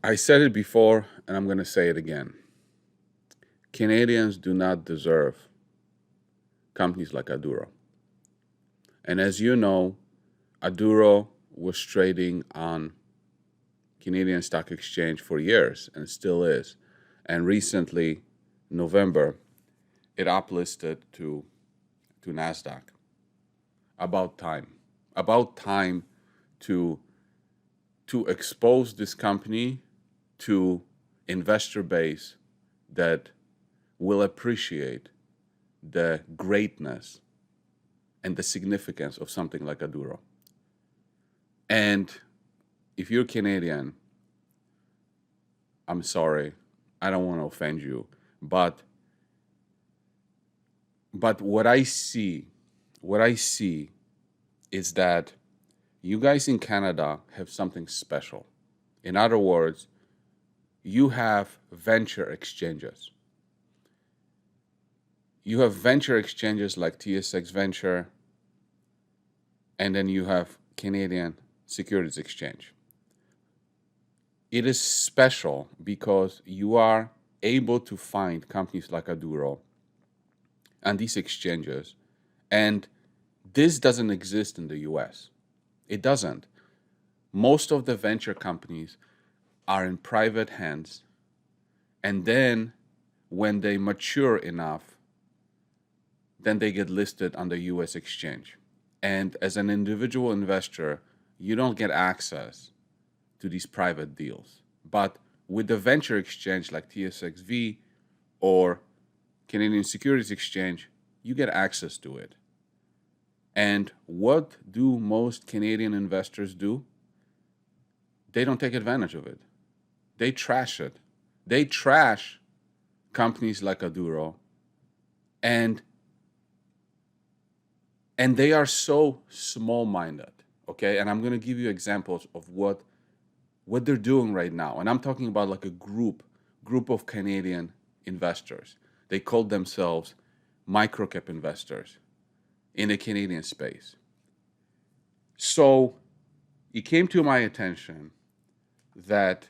I said it before, and I'm going to say it again. Canadians do not deserve companies like Aduro. And as you know, Aduro was trading on Canadian Stock Exchange for years and still is. And recently, November, it uplisted to NASDAQ. About time. About time to expose this company to investor base that will appreciate the greatness and the significance of something like Aduro. And if you're Canadian, I'm sorry, I don't want to offend you, but what I see is that you guys in Canada have something special. In other words, you have venture exchanges. You have venture exchanges like TSX Venture, and then you have Canadian Securities Exchange. It is special because you are able to find companies like Aduro on these exchanges, and this doesn't exist in the US. It doesn't. Most of the venture companies are in private hands, and then when they mature enough, then they get listed on the US exchange. And as an individual investor, you don't get access to these private deals. But with the venture exchange like TSXV or Canadian Securities Exchange, you get access to it. And what do most Canadian investors do? They don't take advantage of it. They trash it. They trash companies like Aduro, and they are so small-minded, okay? And I'm going to give you examples of what they're doing right now. And I'm talking about like a group of Canadian investors. They call themselves MicroCap investors in the Canadian space. So it came to my attention that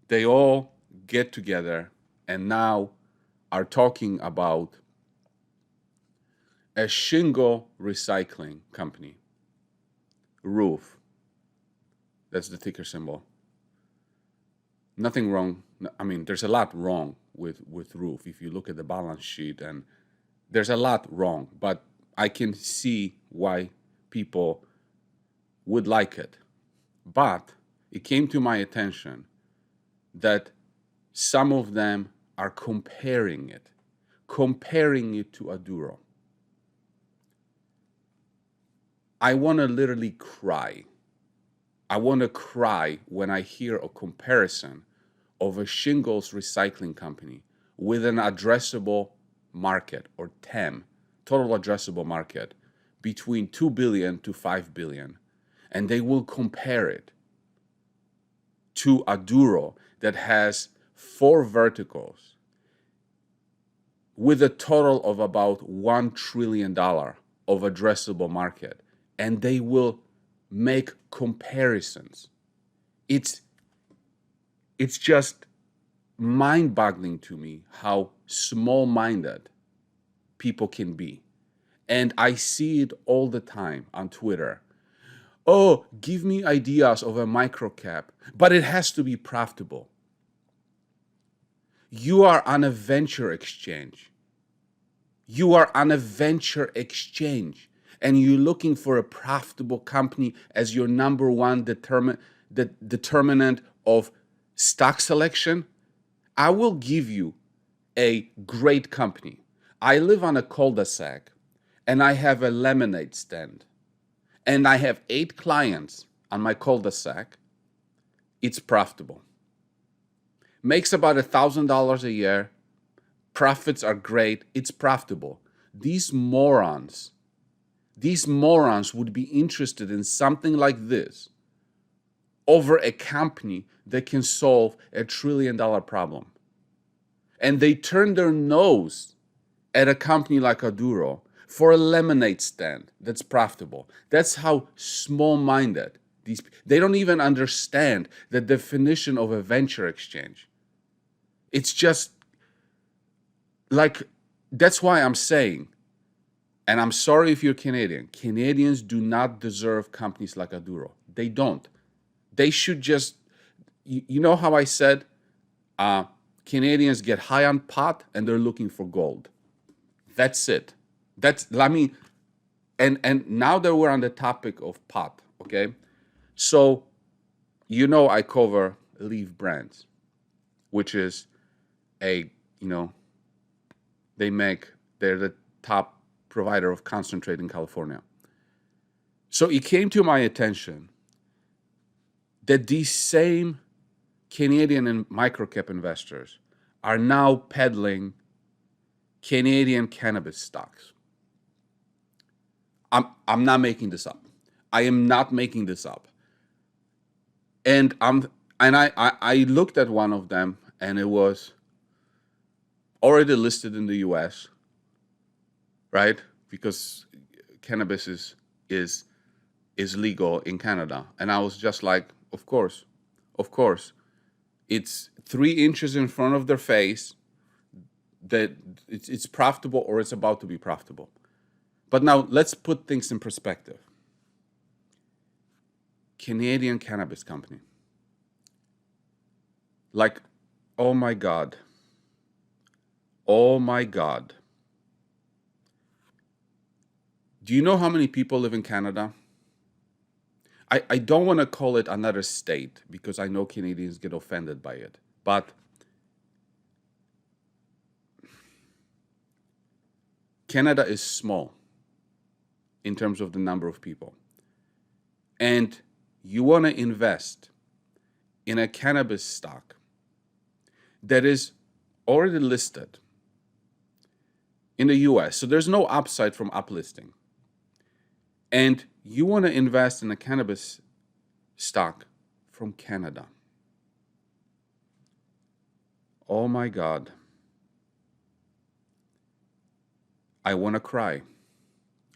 they all get together and now are talking about a shingle recycling company, Roof. That's the ticker symbol. Nothing wrong. I mean, there's a lot wrong with Roof if you look at the balance sheet, and there's a lot wrong, but I can see why people would like it. But it came to my attention that some of them are comparing it to Aduro. I want to literally cry. I want to cry when I hear a comparison of a shingles recycling company with an addressable market, or TAM, total addressable market, between 2 billion to 5 billion. And they will compare it to Aduro that has 4 verticals with a total of about $1 trillion of addressable market. And they will make comparisons. It's just mind-boggling to me how small-minded people can be. And I see it all the time on Twitter. Oh, give me ideas of a microcap, but it has to be profitable. You are on a venture exchange. You are on a venture exchange, and you're looking for a profitable company as your number one determinant of stock selection. I will give you a great company. I live on a cul-de-sac, and I have a lemonade stand, and I have 8 clients on my cul-de-sac. It's profitable. Makes about $1,000 a year. Profits are great. It's profitable. These morons would be interested in something like this over a company that can solve a $1 trillion problem. And they turn their nose at a company like Aduro for a lemonade stand that's profitable. That's how small-minded They don't even understand the definition of a venture exchange. It's just like, that's why I'm saying, and I'm sorry if you're Canadian, Canadians do not deserve companies like Aduro. They don't. They should just, you know how I said, Canadians get high on pot and they're looking for gold. That's it. And now that we're on the topic of pot, okay? So, I cover LEEF Brands, which is they're the top provider of concentrate in California. So it came to my attention that these same Canadian and microcap investors are now peddling Canadian cannabis stocks. I'm not making this up. I am not making this up. And I looked at one of them, and it was already listed in the US, right? Because cannabis is legal in Canada. And I was just like, of course. It's 3 inches in front of their face that it's profitable, or it's about to be profitable. But now let's put things in perspective. Canadian cannabis company. Like, oh my God. Oh my God. Do you know how many people live in Canada? I don't want to call it another state because I know Canadians get offended by it. But Canada is small in terms of the number of people. And you want to invest in a cannabis stock that is already listed in the US. So there's no upside from uplisting. And you want to invest in a cannabis stock from Canada. Oh my God. I want to cry.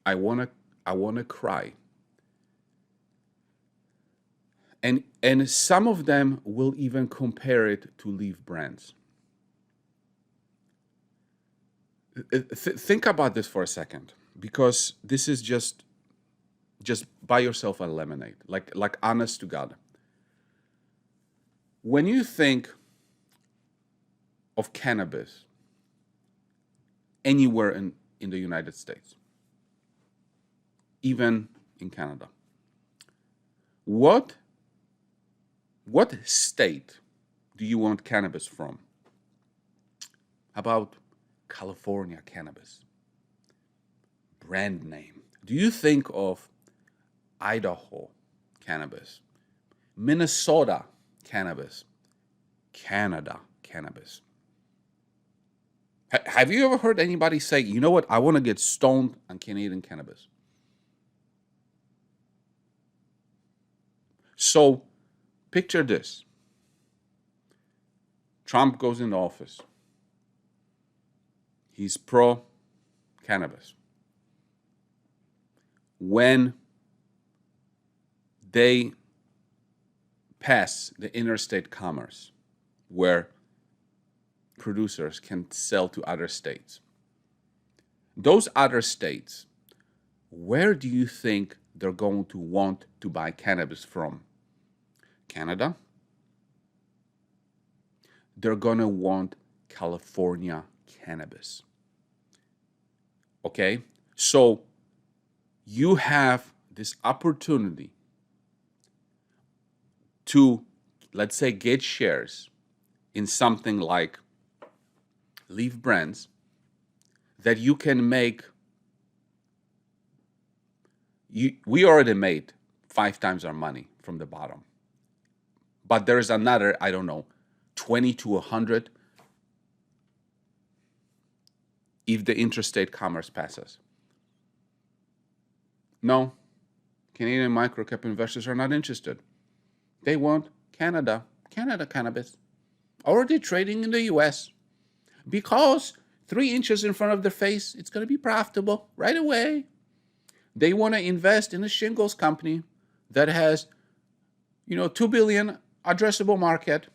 I want to cry. And some of them will even compare it to LEEF Brands. Think about this for a second, because this is just buy yourself a lemonade, like honest to God. When you think of cannabis anywhere in the United States, even in Canada, what state do you want cannabis from? How about California cannabis? Brand name. Do you think of Idaho cannabis, Minnesota cannabis, Canada cannabis? Have you ever heard anybody say, you know what, I want to get stoned on Canadian cannabis? So picture this. Trump goes into office. He's pro-cannabis. When they pass the interstate commerce, where producers can sell to other states, those other states, where do you think they're going to want to buy cannabis from? Canada? They're going to want California cannabis. Okay? So you have this opportunity to, let's say, get shares in something like LEEF Brands that you can make. We already made 5 times our money from the bottom. But there's another, 20 to 100 if the interstate commerce passes. No, Canadian microcap investors are not interested. They want Canada cannabis, already trading in the US, because 3 inches in front of their face, it's going to be profitable right away. They want to invest in a shingles company that has 2 billion addressable market,